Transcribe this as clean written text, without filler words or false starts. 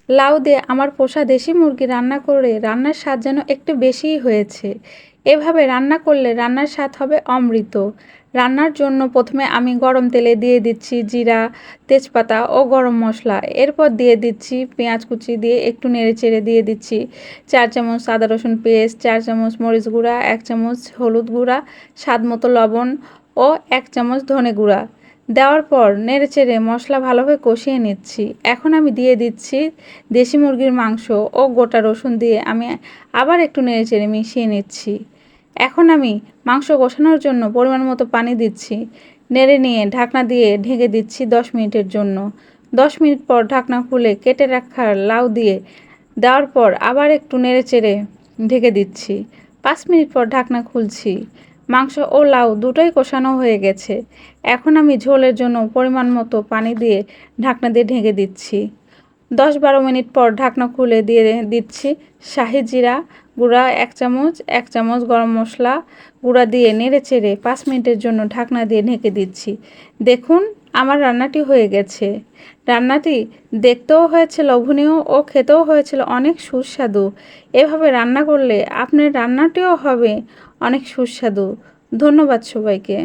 লাউ দিয়ে আমার পোষা দেশি মুরগি রান্না করে রান্নার স্বাদ যেন একটু বেশিই হয়েছে। এভাবে রান্না করলে রান্নার স্বাদ হবে অমৃত। রান্নার জন্য প্রথমে আমি গরম তেলে দিয়ে দিচ্ছি জিরা, তেজপাতা ও গরম মশলা। এরপর দিয়ে দিচ্ছি পেঁয়াজ কুচি, দিয়ে একটু নেড়েচেড়ে দিয়ে দিচ্ছি 4 চামচ আদা রসুন পেস্ট, 4 চামচ মরিচ গুঁড়া, 1 চামচ হলুদ গুঁড়া, স্বাদ মতো লবণ ও 1 চামচ ধনে গুঁড়া। দেওয়ার পর নেড়েচেড়ে মশলা ভালোভাবে কষিয়ে নিচ্ছি। এখন আমি দিয়ে দিচ্ছি দেশি মুরগির মাংস ও গোটা রসুন, দিয়ে আমি আবার একটু নেড়েচেড়ে মিশিয়ে নিচ্ছি। এখন আমি মাংস কষানোর জন্য পরিমাণ মতো পানি দিচ্ছি। নেড়ে নিয়ে ঢাকনা দিয়ে ঢেকে দিচ্ছি 10 মিনিটের জন্য। 10 মিনিট পর ঢাকনা খুলে কেটে রাখা লাউ দিয়ে দেওয়ার পর আবার একটু নেড়েচেড়ে ঢেকে দিচ্ছি। 5 মিনিট পর ঢাকনা খুলছি। মাংস ও লাউ দুটোই কষানো হয়ে গেছে। এখন আমি ঝোলের জন্য পরিমাণ মতো পানি দিয়ে ঢাকনা দিয়ে ঢেকে দিচ্ছি। 10-12 মিনিট পর ঢাকনা খুলে দিয়ে দিচ্ছি শাহি জিরা গুঁড়া 1 চামচ, 1 চামচ গরম মশলা গুঁড়া দিয়ে নেড়েচেড়ে 5 মিনিটের জন্য ঢাকনা দিয়ে ঢেকে দিচ্ছি। দেখুন, আমার রান্নাটি হয়ে গেছে। রান্নাটি দেখতেও হয়েছে লোভনীয় ও খেতেও হয়েছিল অনেক সুস্বাদু। এভাবে রান্না করলে আপনার রান্নাটিও হবে অনেক সুস্বাদু। ধন্যবাদ সবাইকে।